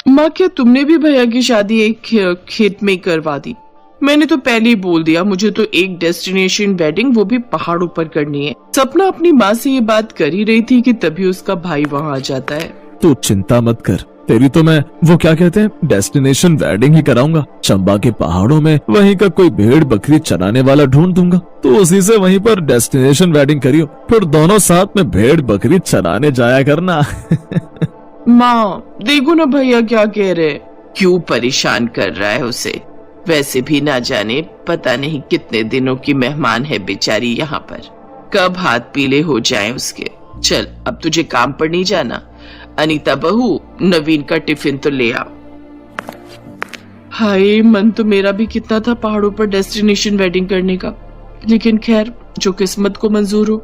माँ, क्या तुमने भी भैया की शादी एक खेत में करवा दी? मैंने तो पहले ही बोल दिया, मुझे तो एक डेस्टिनेशन वेडिंग, वो भी पहाड़ों पर करनी है। सपना अपनी माँ से ये बात कर ही रही थी कि तभी उसका भाई वहाँ आ जाता है। तू चिंता मत कर, तेरी तो मैं वो क्या कहते हैं डेस्टिनेशन वेडिंग ही कराऊंगा। चंबा के पहाड़ों में वहीं का कोई भेड़ बकरी चराने वाला ढूंढ दूंगा, तो उसी से वहीं पर डेस्टिनेशन वेडिंग करियो, फिर दोनों साथ में भेड़ बकरी चराने जाया करना। माँ देखो ना भैया क्या कह रहे, क्यों परेशान कर रहा है उसे। वैसे भी ना जाने पता नहीं कितने दिनों की मेहमान है बेचारी यहाँ पर, कब हाथ पीले हो जाएं उसके। चल अब तुझे काम पर नहीं जाना। अनीता बहू, नवीन का टिफिन तो ले आओ। हाय, मन तो मेरा भी कितना था पहाड़ों पर डेस्टिनेशन वेडिंग करने का, लेकिन खैर जो किस्मत को मंजूर हो।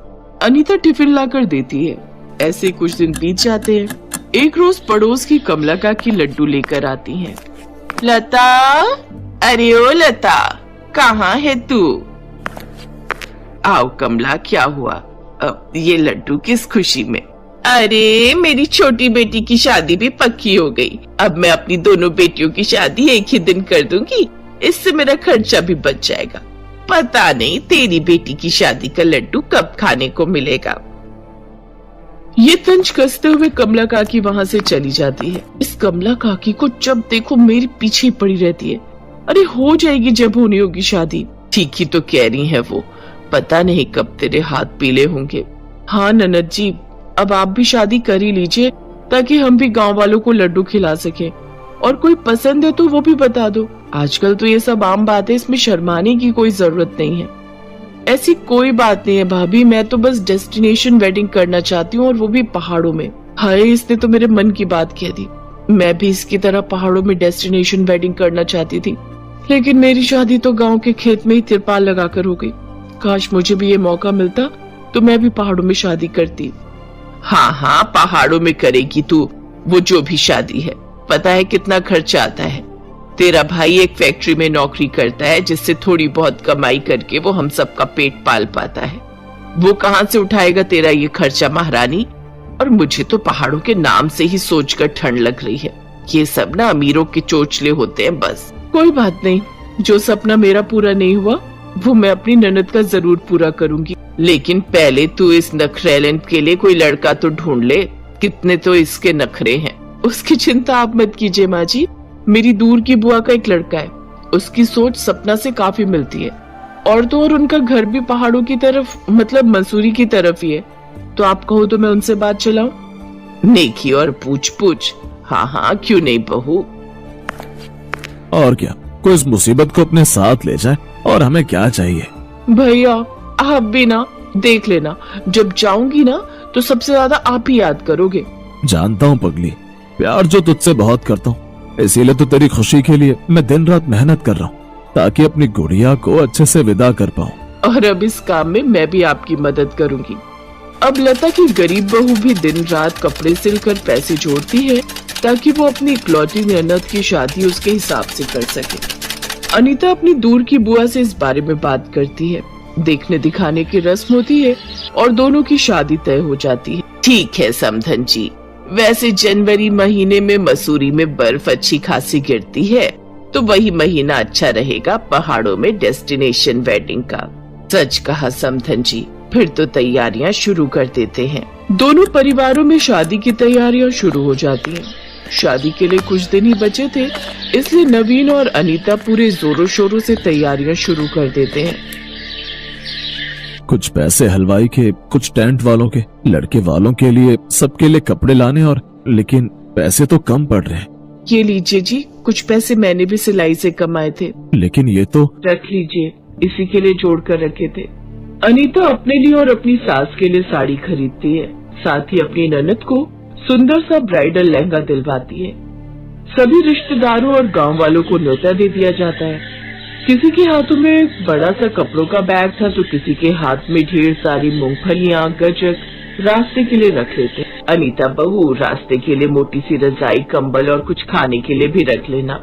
अनीता टिफिन लाकर देती है। ऐसे कुछ दिन बीत जाते हैं। एक रोज पड़ोस की कमला काकी लड्डू लेकर आती हैं। लता, अरे ओ लता, कहाँ है तू? आओ कमला, क्या हुआ? अब ये लड्डू किस खुशी में? अरे मेरी छोटी बेटी की शादी भी पक्की हो गई। अब मैं अपनी दोनों बेटियों की शादी एक ही दिन कर दूंगी, इससे मेरा खर्चा भी बच जाएगा। पता नहीं तेरी बेटी की शादी का लड्डू कब खाने को मिलेगा। ये तंज कसते हुए कमला काकी वहाँ से चली जाती है। इस कमला काकी को जब देखो मेरे पीछे पड़ी रहती है। अरे हो जाएगी जब होनी होगी शादी। ठीक ही तो कह रही है वो, पता नहीं कब तेरे हाथ पीले होंगे। हाँ ननद जी, अब आप भी शादी कर ही लीजिए ताकि हम भी गांव वालों को लड्डू खिला सके। और कोई पसंद है तो वो भी बता दो। आजकल तो ये सब आम बात है, इसमें शर्माने की कोई जरूरत नहीं है। ऐसी कोई बात नहीं है भाभी, मैं तो बस डेस्टिनेशन वेडिंग करना चाहती हूँ, और वो भी पहाड़ों में। हाय, इसने तो मेरे मन की बात कह दी। मैं भी इसकी तरह पहाड़ों में डेस्टिनेशन वेडिंग करना चाहती थी, लेकिन मेरी शादी तो गांव के खेत में ही तिरपाल लगाकर हो गई। काश मुझे भी ये मौका मिलता तो मैं भी पहाड़ों में शादी करती। हाँ हाँ, पहाड़ों में करेगी तू वो जो भी शादी है। पता है कितना खर्चा आता है? तेरा भाई एक फैक्ट्री में नौकरी करता है, जिससे थोड़ी बहुत कमाई करके वो हम सबका पेट पाल पाता है। वो कहाँ से उठाएगा तेरा ये खर्चा महारानी? और मुझे तो पहाड़ों के नाम से ही सोचकर ठंड लग रही है। ये सब ना अमीरों के चोचले होते हैं बस। कोई बात नहीं, जो सपना मेरा पूरा नहीं हुआ वो मैं अपनी ननद का जरूर पूरा करूंगी। लेकिन पहले तू इस नखरेलन के लिए कोई लड़का तो ढूंढ ले। कितने तो इसके नखरे हैं। उसकी चिंता आप मत कीजिए माँ जी, मेरी दूर की बुआ का एक लड़का है, उसकी सोच सपना से काफी मिलती है। और तो और उनका घर भी पहाड़ों की तरफ, मतलब मंसूरी की तरफ ही है। तो आप कहो तो मैं उनसे बात चलाऊं? नेकी और पूछ पूछ। हाँ हाँ, क्यों नहीं बहू। और क्या, कोई इस मुसीबत को अपने साथ ले जाए, और हमें क्या चाहिए। भैया आप भी ना देख लेना, जब जाऊंगी ना तो सबसे ज्यादा आप ही याद करोगे। जानता हूँ पगली, प्यार जो तुझसे बहुत करता हूँ, इसीलिए तो तेरी खुशी के लिए मैं दिन रात मेहनत कर रहा हूँ, ताकि अपनी गुड़िया को अच्छे से विदा कर पाऊँ। और अब इस काम में मैं भी आपकी मदद करूंगी। अब लता की गरीब बहू भी दिन रात कपड़े सिलकर पैसे जोड़ती है, ताकि वो अपनी इकलौती ननद की शादी उसके हिसाब से कर सके। अनीता अपनी दूर की बुआ से इस बारे में बात करती है। देखने दिखाने की रस्म होती है और दोनों की शादी तय हो जाती है। ठीक है समधन जी, वैसे जनवरी महीने में मसूरी में बर्फ अच्छी खासी गिरती है, तो वही महीना अच्छा रहेगा पहाड़ों में डेस्टिनेशन वेडिंग का। सच कहा समधन जी, फिर तो तैयारियां शुरू कर देते हैं। दोनों परिवारों में शादी की तैयारियां शुरू हो जाती हैं। शादी के लिए कुछ दिन ही बचे थे, इसलिए नवीन और अनीता पूरे जोरों शोरों से तैयारियां शुरू कर देते हैं। कुछ पैसे हलवाई के, कुछ टेंट वालों के, लड़के वालों के लिए, सबके लिए कपड़े लाने, और लेकिन पैसे तो कम पड़ रहे हैं। ये लीजिए जी, कुछ पैसे मैंने भी सिलाई से कमाए थे। लेकिन ये तो। रख लीजिए, इसी के लिए जोड़ कर रखे थे। अनीता अपने लिए और अपनी सास के लिए साड़ी खरीदती है, साथ ही अपनी ननद को सुंदर सा ब्राइडल लहंगा दिलवाती है। सभी रिश्तेदारों और गांव वालों को न्योता दे दिया जाता है। किसी के हाथों में एक बड़ा सा कपड़ों का बैग था, तो किसी के हाथ में ढेर सारी मूंगफलियां, गजक रास्ते के लिए रख लेते। अनीता बहू, रास्ते के लिए मोटी सी रजाई, कंबल और कुछ खाने के लिए भी रख लेना।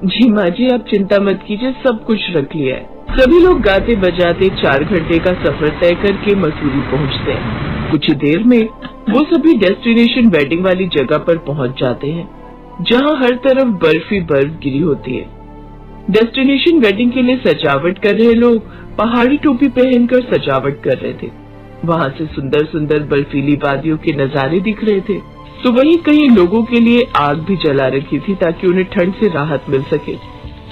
जी माँ जी, आप चिंता मत कीजिए, सब कुछ रख लिया है। सभी लोग गाते बजाते 4 घंटे का सफर तय करके मसूरी पहुँचते हैं। कुछ ही देर में वो सभी डेस्टिनेशन वेडिंग वाली जगह पर पहुँच जाते हैं। जहाँ हर तरफ बर्फ ही बर्फ गिरी होती है। डेस्टिनेशन वेडिंग के लिए सजावट कर रहे लोग पहाड़ी टोपी पहनकर सजावट कर रहे थे। वहाँ से सुंदर सुंदर बर्फीली वादियों के नजारे दिख रहे थे। तो वहीं कई लोगों के लिए आग भी जला रखी थी ताकि उन्हें ठंड से राहत मिल सके।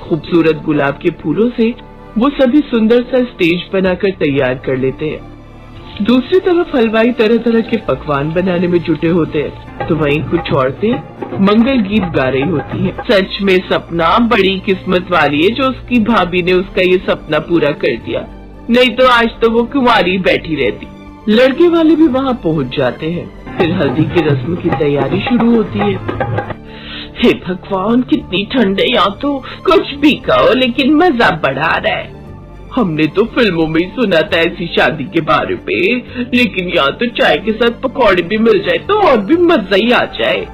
खूबसूरत गुलाब के फूलों से वो सभी सुंदर सा स्टेज बनाकर तैयार कर लेते हैं। दूसरी तरफ हलवाई तरह तरह के पकवान बनाने में जुटे होते हैं। तो वहीं कुछ औरतें मंगल गीत गा रही होती हैं। सच में सपना बड़ी किस्मत वाली है जो उसकी भाभी ने उसका ये सपना पूरा कर दिया, नहीं तो आज तो वो कुंवारी बैठी रहती। लड़के वाले भी वहाँ पहुँच जाते हैं। फिर हल्दी की रस्म की तैयारी शुरू होती है। हे भगवान, कितनी ठंड है यहाँ तो। कुछ भी कहो लेकिन मजा बढ़ा रहा है। हमने तो फिल्मों में ही सुना था ऐसी शादी के बारे में, लेकिन यहाँ तो चाय के साथ पकौड़े भी मिल जाए तो और भी मजा ही आ जाए।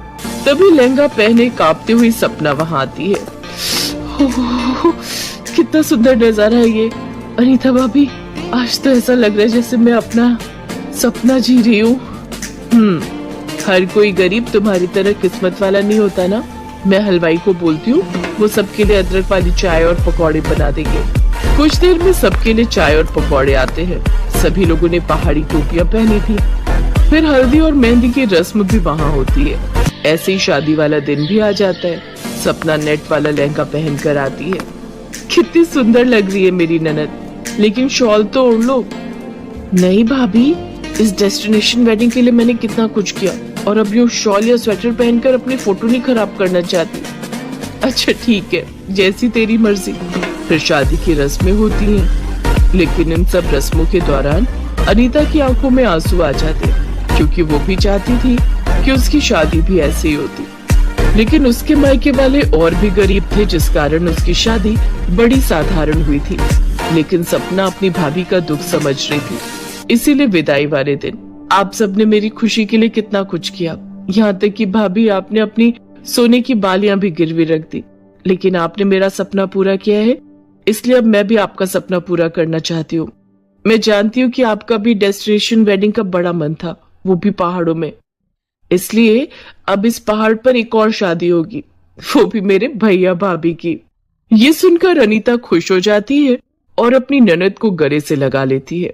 तभी लहंगा पहने कांपती हुई सपना वहाँ आती है। कितना सुंदर नजारा है ये। अनीता भाभी, आज तो ऐसा लग रहा है जैसे मैं अपना सपना जी रही हूँ। हर कोई गरीब तुम्हारी तरह किस्मत वाला नहीं होता ना। मैं हलवाई को बोलती हूँ, वो सबके लिए अदरक वाली चाय और पकौड़े बना देंगे। कुछ देर में सबके लिए चाय और पकौड़े आते हैं। सभी लोगों ने पहाड़ी टोपियां पहनी थी। फिर हल्दी और मेहंदी की रस्म भी वहाँ होती है। ऐसे ही शादी वाला दिन भी आ जाता है। सपना नेट वाला लहंगा पहन कर आती है। कितनी सुंदर लग रही है मेरी ननद, लेकिन शॉल तो ओढ़ लो। नहीं भाभी, इस डेस्टिनेशन वेडिंग के लिए मैंने कितना कुछ किया और अब यूँ शॉल या स्वेटर पहनकर अपनी फोटो नहीं खराब करना चाहती। अच्छा ठीक है, जैसी तेरी मर्जी। फिर शादी की रस्में होती हैं, लेकिन इन सब रस्मों के दौरान अनीता की आंखों में आंसू आ जाते, क्योंकि वो भी चाहती थी कि उसकी शादी भी ऐसे ही होती। लेकिन उसके मायके वाले और भी गरीब थे, जिस कारण उसकी शादी बड़ी साधारण हुई थी। लेकिन सपना अपनी भाभी का दुख समझ रही थी, इसीलिए विदाई वाले दिन आप सबने मेरी खुशी के लिए कितना कुछ किया। यहाँ तक कि भाभी, आपने अपनी सोने की बालियां भी गिरवी रख दी। लेकिन आपने मेरा सपना पूरा किया है, इसलिए अब मैं भी आपका सपना पूरा करना चाहती हूँ। मैं जानती हूँ कि आपका भी डेस्टिनेशन वेडिंग का बड़ा मन था, वो भी पहाड़ों में। इसलिए अब इस पहाड़ पर एक और शादी होगी, वो भी मेरे भैया भाभी की। ये सुनकर अनीता खुश हो जाती है और अपनी ननद को गले से लगा लेती है।